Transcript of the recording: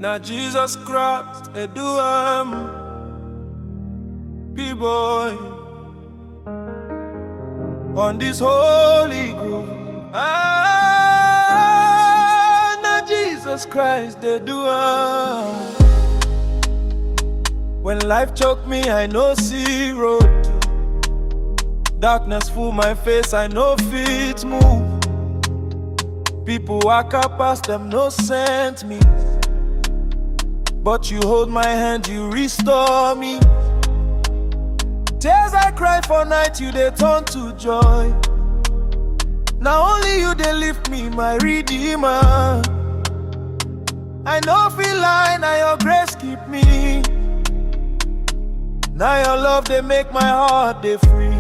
Now Jesus Christ, I do B-boy on this holy groove. Now Jesus Christ, they do When life choke me, I no see road. Darkness full my face, I no fit move. People walk up past them, no sent me. But you hold my hand, you restore me. Tears I cry for night, you they turn to joy. Now only you they lift me, my Redeemer. I know feel lie, now your grace keep me. Now your love they make my heart they free.